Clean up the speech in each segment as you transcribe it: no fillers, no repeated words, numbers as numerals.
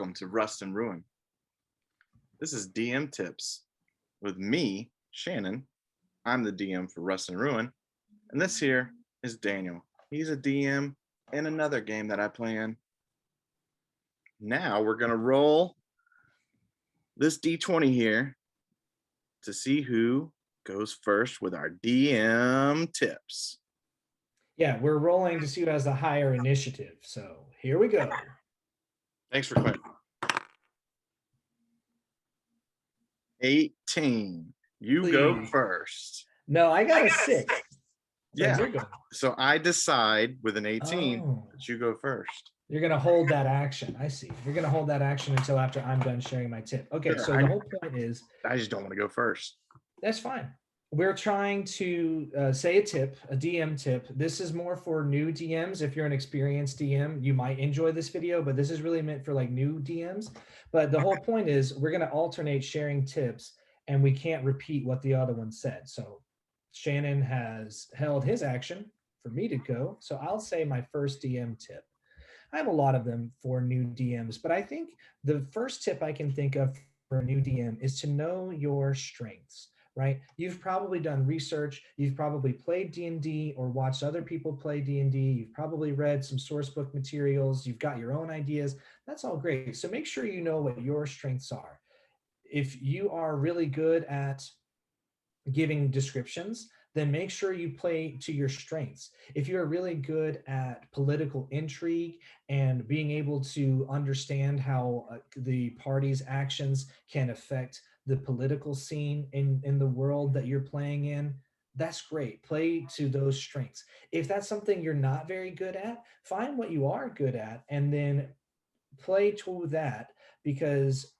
welcome to Rust and Ruin. This is DM Tips with me, Shannon. I'm the DM for Rust and Ruin, and this here is Daniel. He's a DM in another game that I play in. Now we're gonna roll this D20 here to see who goes first with our DM tips. Yeah, we're rolling to see who has the higher initiative. So here we go. Thanks for playing. 18. You go Please. first. No, I got a 6. Yeah. You're good. So I decide with an 18 Oh, that you go first. you're gonna hold that action. I see. You're gonna hold that action until after I'm done sharing my tip. Okay, Sure, so the whole point is I just don't want to go first. that's fine. We're trying to say a tip, a DM tip. This is more for new DMs. If you're an experienced DM, you might enjoy this video, but this is really meant for like new DMs. But the whole point is we're going to alternate sharing tips and we can't repeat what the other one said. So Shannon has held his action for me to go. So I'll say my first DM tip. I have a lot of them for new DMs, but I think the first tip I can think of for a new DM is to know your strengths. Right? You've probably done research. You've probably played D&D or watched other people play D&D. You've probably read some source book materials. You've got your own ideas. That's all great. So make sure you know what your strengths are. If you are really good at giving descriptions, then make sure you play to your strengths. If you're really good at political intrigue and being able to understand how the party's actions can affect the political scene in the world that you're playing in, that's great. Play to those strengths. If that's something you're not very good at, find what you are good at and then play to that, because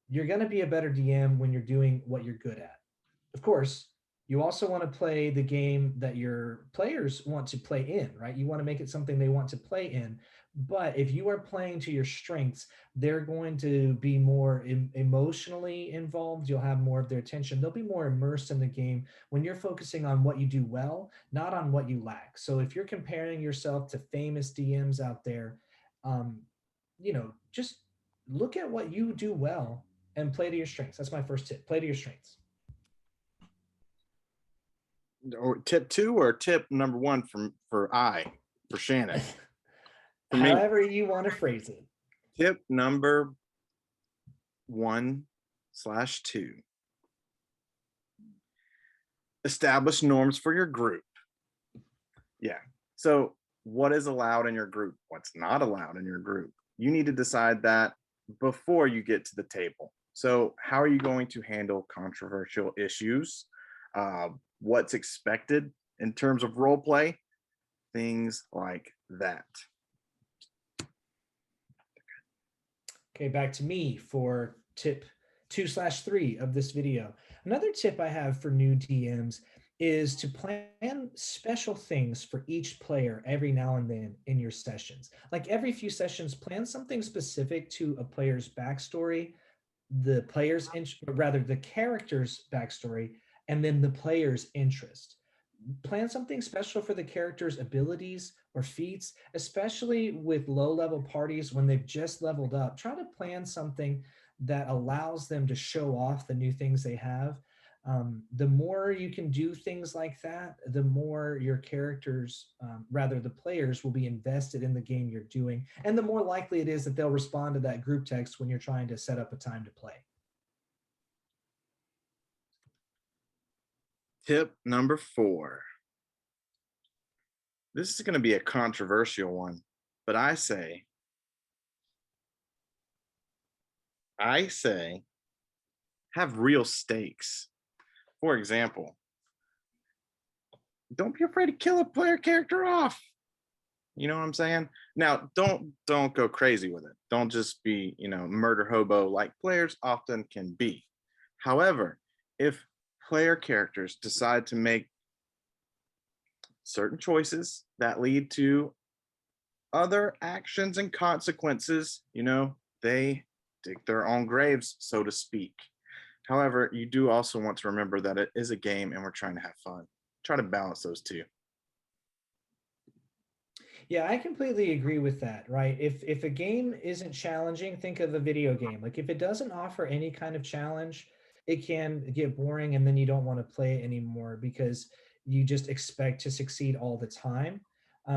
you're going to be a better DM when you're doing what you're good at. Of course, you also want to play the game that your players want to play in, right? You want to make it something they want to play in. But if you are playing to your strengths, they're going to be more emotionally involved. You'll have more of their attention. They'll be more immersed in the game when you're focusing on what you do well, not on what you lack. So if you're comparing yourself to famous DMs out there, just look at what you do well and play to your strengths. That's my first tip. Play to your strengths. Or tip 2 or tip number 1 for Shannon. For however you want to phrase it. Tip number 1/2. Establish norms for your group. Yeah. So what is allowed in your group? What's not allowed in your group? You need to decide that before you get to the table. So how are you going to handle controversial issues? What's expected in terms of role play? Things like that. Okay, back to me for tip 2/3 of this video. Another tip I have for new DMs is to plan special things for each player every now and then in your sessions. Like every few sessions, plan something specific to a player's backstory, the character's backstory, and then the player's interest. Plan something special for the character's abilities or feats, especially with low-level parties when they've just leveled up. Try to plan something that allows them to show off the new things they have. The more you can do things like that, the more your characters, the players, will be invested in the game you're doing, and the more likely it is that they'll respond to that group text when you're trying to set up a time to play. Tip number 4. This is going to be a controversial one, but I say, have real stakes. For example, don't be afraid to kill a player character off. You know what I'm saying? Now, don't go crazy with it. Don't just be, murder hobo like players often can be. However, if player characters decide to make certain choices that lead to other actions and consequences, they dig their own graves, so to speak. However, you do also want to remember that it is a game and we're trying to have fun. Try to balance those two. Yeah, I completely agree with that, right? If a game isn't challenging, think of a video game. Like if it doesn't offer any kind of challenge, it can get boring and then you don't want to play it anymore because you just expect to succeed all the time.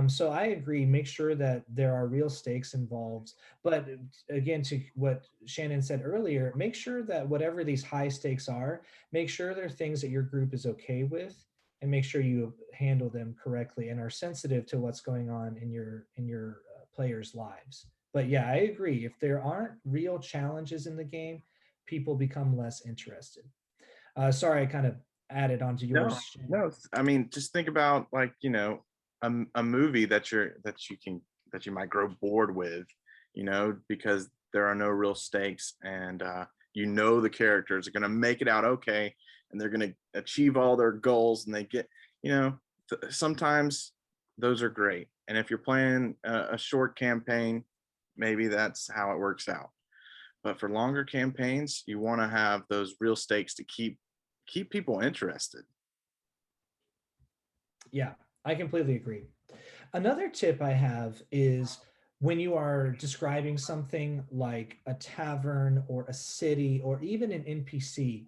So I agree, make sure that there are real stakes involved. But again, to what Shannon said earlier, make sure that whatever these high stakes are, make sure they're things that your group is okay with and make sure you handle them correctly and are sensitive to what's going on in your players' lives. But yeah, I agree. If there aren't real challenges in the game, people become less interested. Sorry, I kind of added onto No, yours, Shannon. no. I mean, just think about like, a movie that you might grow bored with, because there are no real stakes, and the characters are going to make it out okay, and they're going to achieve all their goals, and they get, you know, sometimes those are great. And if you're playing a short campaign, maybe that's how it works out. But for longer campaigns, you want to have those real stakes to keep people interested. Yeah, I completely agree. Another tip I have is when you are describing something like a tavern or a city or even an NPC,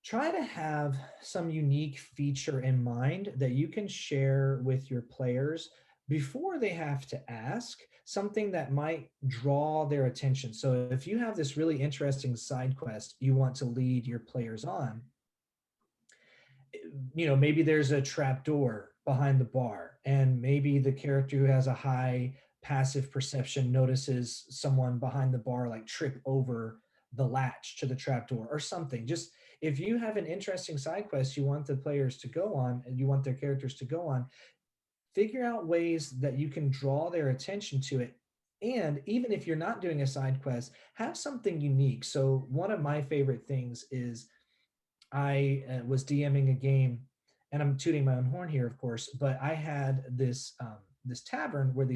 try to have some unique feature in mind that you can share with your players before they have to ask, something that might draw their attention. So if you have this really interesting side quest you want to lead your players on, maybe there's a trap door behind the bar and maybe the character who has a high passive perception notices someone behind the bar like trip over the latch to the trap door or something. Just if you have an interesting side quest you want the players to go on and you want their characters to go on, figure out ways that you can draw their attention to it. And even if you're not doing a side quest, have something unique. So one of my favorite things is I was DMing a game, and I'm tooting my own horn here, of course. But I had this tavern where the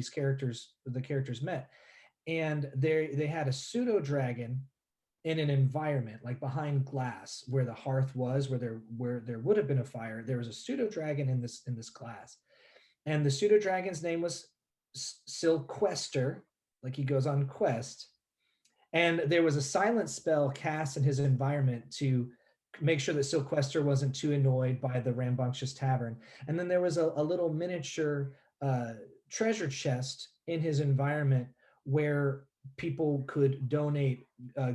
characters met, and they had a pseudo dragon in an environment like behind glass where the hearth was, where there would have been a fire. There was a pseudo dragon in this glass, and the pseudo dragon's name was Silquester, like he goes on quest, and there was a silent spell cast in his environment to make sure that Silquester wasn't too annoyed by the rambunctious tavern. And then there was a little miniature uh, treasure chest in his environment where people could donate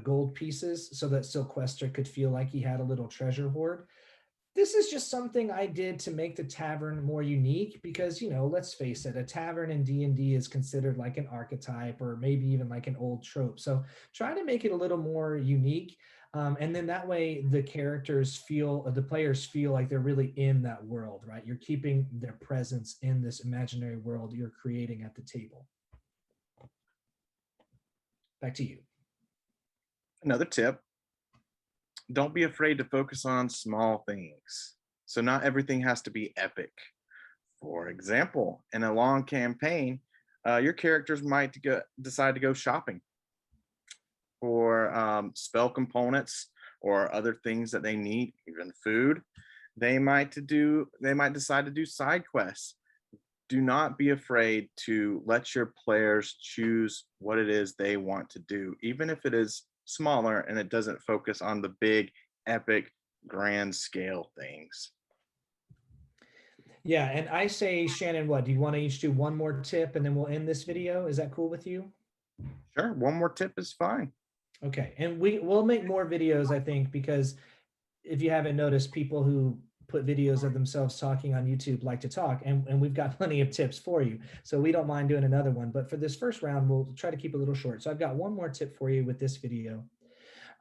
gold pieces so that Silquester could feel like he had a little treasure hoard. This is just something I did to make the tavern more unique because, let's face it, a tavern in D&D is considered like an archetype or maybe even like an old trope. So try to make it a little more unique. And then that way the players feel like they're really in that world, right? You're keeping their presence in this imaginary world you're creating at the table. Back to you. Another tip: don't be afraid to focus on small things. So not everything has to be epic. For example, in a long campaign, your characters might decide to go shopping for spell components or other things that they need, even food. They might decide to do side quests. Do not be afraid to let your players choose what it is they want to do, even if it is smaller and it doesn't focus on the big, epic, grand scale things. Yeah, and I say, Shannon, what do you want to each do one more tip and then we'll end this video? Is that cool with you? Sure, one more tip is fine. Okay, and we'll make more videos, I think, because if you haven't noticed, people who put videos of themselves talking on YouTube like to talk, and we've got plenty of tips for you. So we don't mind doing another one. But for this first round, we'll try to keep it a little short. So I've got one more tip for you with this video.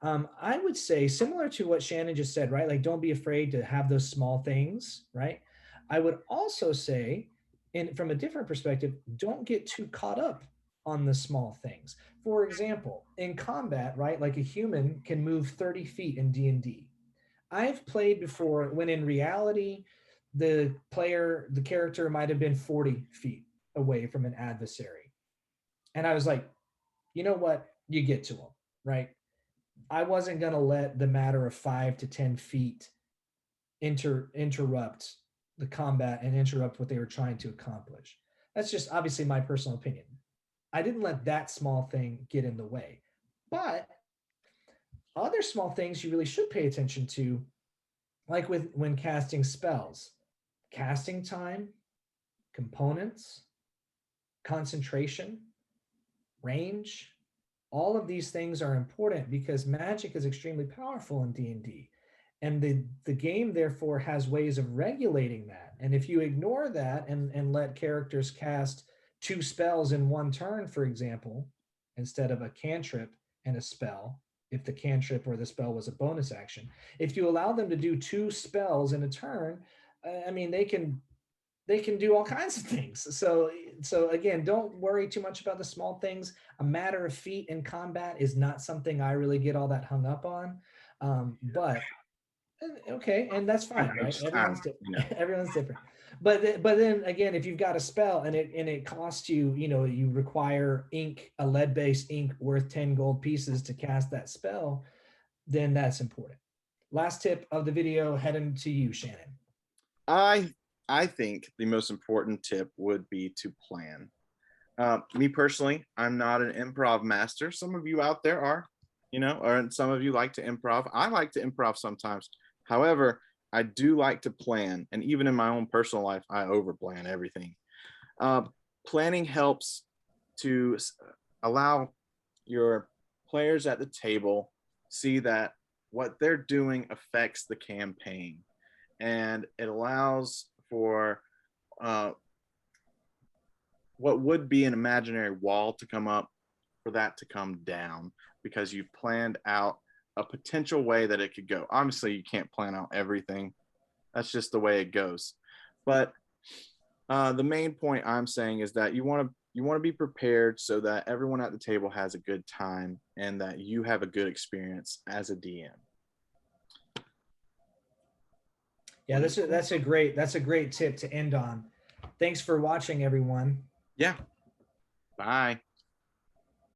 I would say similar to what Shannon just said, right? Like, don't be afraid to have those small things, right? I would also say, and from a different perspective, don't get too caught up on the small things. For example, in combat, right? Like a human can move 30 feet in D&D. I've played before when in reality, the character might have been 40 feet away from an adversary. And I was like, you know what? You get to them, right? I wasn't going to let the matter of 5 to 10 feet interrupt the combat and interrupt what they were trying to accomplish. That's just obviously my personal opinion. I didn't let that small thing get in the way. But other small things you really should pay attention to, like with when casting spells, casting time, components, concentration, range, all of these things are important because magic is extremely powerful in D&D. And the game therefore has ways of regulating that. And if you ignore that and let characters cast 2 spells in one turn, for example, instead of a cantrip and a spell, if the cantrip or the spell was a bonus action, if you allow them to do 2 spells in a turn, I mean, they can do all kinds of things. So again, don't worry too much about the small things. A matter of feet in combat is not something I really get all that hung up on. But okay, and that's fine, right? Everyone's different. Everyone's different. But then again, if you've got a spell and it costs you, you require ink, a lead-based ink worth 10 gold pieces to cast that spell, then that's important. Last tip of the video, heading to you, Shannon. I think the most important tip would be to plan. Me personally, I'm not an improv master. Some of you out there are, or some of you like to improv. I like to improv sometimes. However, I do like to plan. And even in my own personal life, I overplan everything. Planning helps to allow your players at the table see that what they're doing affects the campaign. And it allows for what would be an imaginary wall to come up, for that to come down, because you've planned out a potential way that it could go. Obviously, you can't plan out everything. That's just the way it goes. But the main point I'm saying is that you want to be prepared so that everyone at the table has a good time and that you have a good experience as a DM. Yeah, that's a great tip to end on. Thanks for watching, everyone. Yeah. Bye.